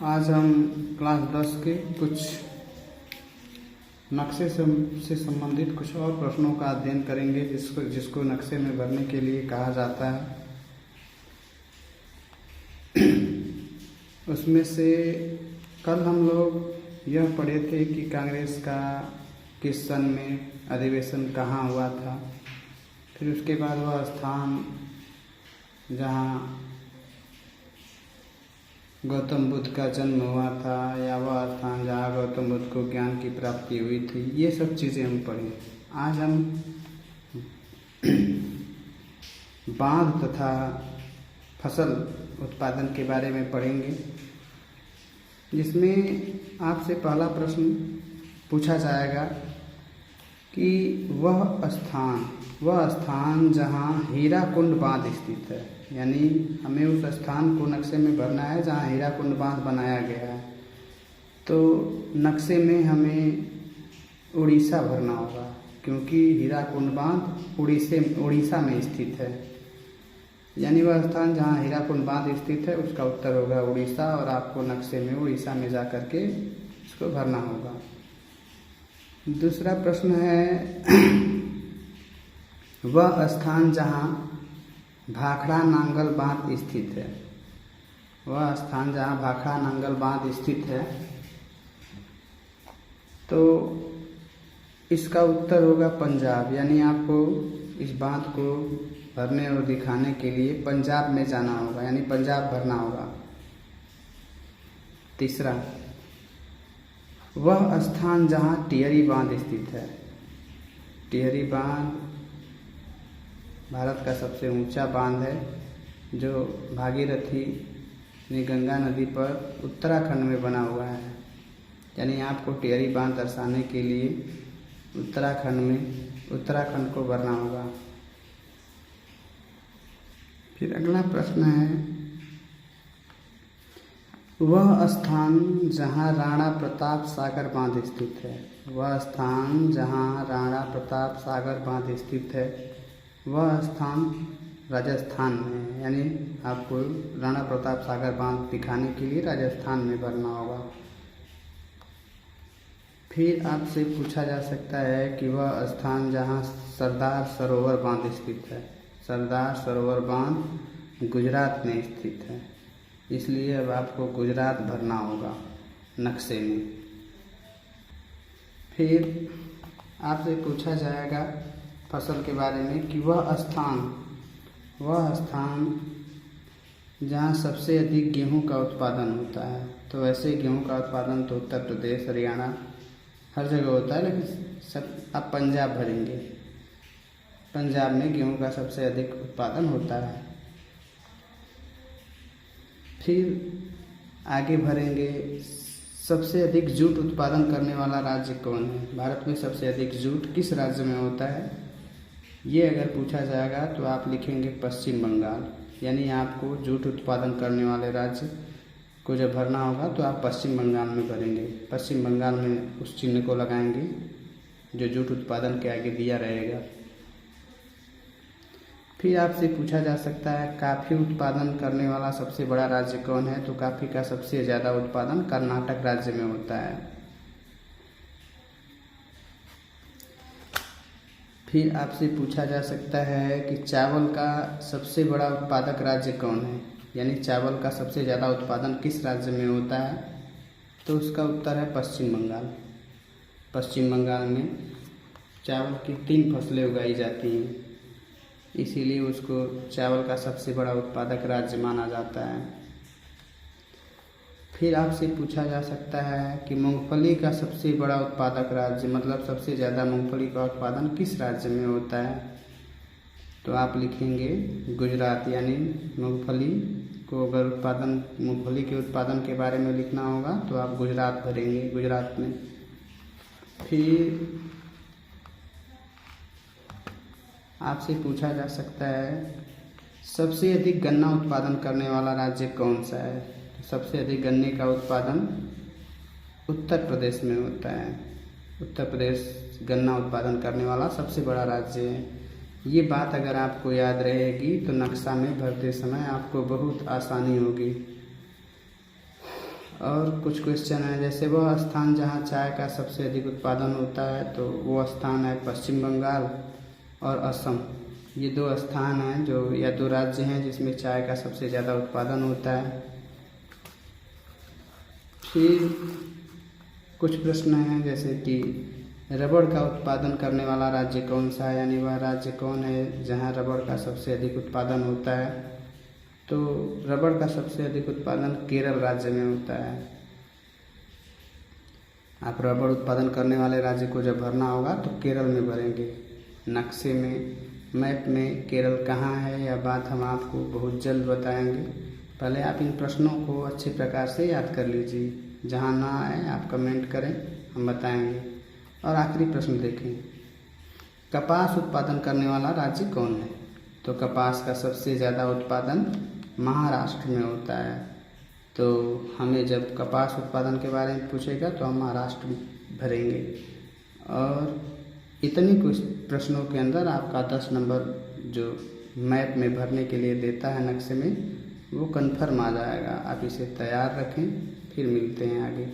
आज हम क्लास 10 के कुछ नक्शे से संबंधित कुछ और प्रश्नों का अध्ययन करेंगे जिसको नक्शे में भरने के लिए कहा जाता है। उसमें से कल हम लोग यह पढ़े थे कि कांग्रेस का किस सन में अधिवेशन कहाँ हुआ था। फिर उसके बाद वह स्थान जहाँ गौतम बुद्ध का जन्म हुआ था या वह स्थान जहाँ गौतम बुद्ध को ज्ञान की प्राप्ति हुई थी, ये सब चीज़ें हम पढ़े। आज हम बांध तथा फसल उत्पादन के बारे में पढ़ेंगे, जिसमें आपसे पहला प्रश्न पूछा जाएगा कि वह स्थान जहाँ हीराकुंड बांध स्थित है, यानी हमें उस स्थान को नक्शे में भरना है जहाँ हीराकुंड बांध बनाया गया है। तो नक्शे में हमें उड़ीसा भरना होगा, क्योंकि हीराकुंड बांध उड़ीसा में स्थित है। यानी वह स्थान जहाँ हीराकुंड बांध स्थित है उसका उत्तर होगा उड़ीसा, और आपको नक्शे में उड़ीसा में जा कर के इसको भरना होगा। दूसरा प्रश्न है वह स्थान जहाँ भाखड़ा नांगल बांध स्थित है। वह स्थान जहाँ भाखड़ा नांगल बांध स्थित है, तो इसका उत्तर होगा पंजाब। यानी आपको इस बांध को भरने और दिखाने के लिए पंजाब में जाना होगा, यानी पंजाब भरना होगा। तीसरा, वह स्थान जहाँ टिहरी बांध स्थित है। टिहरी बांध भारत का सबसे ऊंचा बांध है, जो भागीरथी गंगा नदी पर उत्तराखंड में बना हुआ है। यानी आपको टिहरी बांध दर्शाने के लिए उत्तराखंड को भरना होगा। फिर अगला प्रश्न है वह स्थान जहाँ राणा प्रताप सागर बांध स्थित है। वह स्थान जहाँ राणा प्रताप सागर बांध स्थित है, वह स्थान राजस्थान में है। यानी आपको राणा प्रताप सागर बांध दिखाने के लिए राजस्थान में भरना होगा। फिर आपसे पूछा जा सकता है कि वह स्थान जहाँ सरदार सरोवर बांध स्थित है। सरदार सरोवर बांध गुजरात में स्थित है, इसलिए अब आपको गुजरात भरना होगा नक्शे में। फिर आपसे पूछा जाएगा फसल के बारे में कि वह स्थान जहाँ सबसे अधिक गेहूं का उत्पादन होता है। तो वैसे गेहूं का उत्पादन तो उत्तर प्रदेश, हरियाणा हर जगह होता है, लेकिन सब आप पंजाब भरेंगे। पंजाब में गेहूं का सबसे अधिक उत्पादन होता है। फिर आगे भरेंगे सबसे अधिक जूट उत्पादन करने वाला राज्य कौन है। भारत में सबसे अधिक जूट किस राज्य में होता है, ये अगर पूछा जाएगा तो आप लिखेंगे पश्चिम बंगाल। यानी आपको जूट उत्पादन करने वाले राज्य को जब भरना होगा तो आप पश्चिम बंगाल में भरेंगे। पश्चिम बंगाल में उस चिन्ह को लगाएंगे जो जूट उत्पादन के आगे दिया रहेगा। फिर आपसे पूछा जा सकता है कॉफ़ी उत्पादन करने वाला सबसे बड़ा राज्य कौन है। तो कॉफ़ी का सबसे ज़्यादा उत्पादन कर्नाटक राज्य में होता है। फिर आपसे पूछा जा सकता है कि चावल का सबसे बड़ा उत्पादक राज्य कौन है। यानी चावल का सबसे ज़्यादा उत्पादन किस राज्य में होता है। तो उसका उत्तर है पश्चिम बंगाल। पश्चिम बंगाल में चावल की 3 फसलें उगाई जाती हैं, इसीलिए उसको चावल का सबसे बड़ा उत्पादक राज्य माना जाता है। फिर आपसे पूछा जा सकता है कि मूंगफली का सबसे बड़ा उत्पादक राज्य, मतलब सबसे ज़्यादा मूंगफली का उत्पादन किस राज्य में होता है। तो आप लिखेंगे गुजरात। यानी मूंगफली के उत्पादन के बारे में लिखना होगा तो आप गुजरात भरेंगे, गुजरात में। फिर आपसे पूछा जा सकता है सबसे अधिक गन्ना उत्पादन करने वाला राज्य कौन सा है। सबसे अधिक गन्ने का उत्पादन उत्तर प्रदेश में होता है। उत्तर प्रदेश गन्ना उत्पादन करने वाला सबसे बड़ा राज्य है। ये बात अगर आपको याद रहेगी तो नक्शा में भरते समय आपको बहुत आसानी होगी। और कुछ क्वेश्चन है, जैसे वह स्थान जहाँ चाय का सबसे अधिक उत्पादन होता है, तो वो स्थान है पश्चिम बंगाल और असम। ये दो स्थान हैं जो, या दो राज्य हैं जिसमें चाय का सबसे ज़्यादा उत्पादन होता है। फिर कुछ प्रश्न हैं, जैसे कि रबड़ का उत्पादन करने वाला राज्य कौन सा है, यानी वह राज्य कौन है जहाँ रबड़ का सबसे अधिक उत्पादन होता है। तो रबड़ का सबसे अधिक उत्पादन केरल राज्य में होता है। आप रबड़ उत्पादन करने वाले राज्य को जब भरना होगा तो केरल में भरेंगे। नक्शे में, मैप में केरल कहाँ है, यह बात हम आपको बहुत जल्द बताएंगे। पहले आप इन प्रश्नों को अच्छे प्रकार से याद कर लीजिए। जहाँ ना आए आप कमेंट करें, हम बताएंगे। और आखिरी प्रश्न देखें, कपास उत्पादन करने वाला राज्य कौन है। तो कपास का सबसे ज़्यादा उत्पादन महाराष्ट्र में होता है। तो हमें जब कपास उत्पादन के बारे में पूछेगा तो हम महाराष्ट्र भरेंगे। और इतनी कुछ प्रश्नों के अंदर आपका 10 नंबर जो मैप में भरने के लिए देता है नक्शे में, वो कन्फर्म आ जाएगा। आप इसे तैयार रखें, फिर मिलते हैं आगे।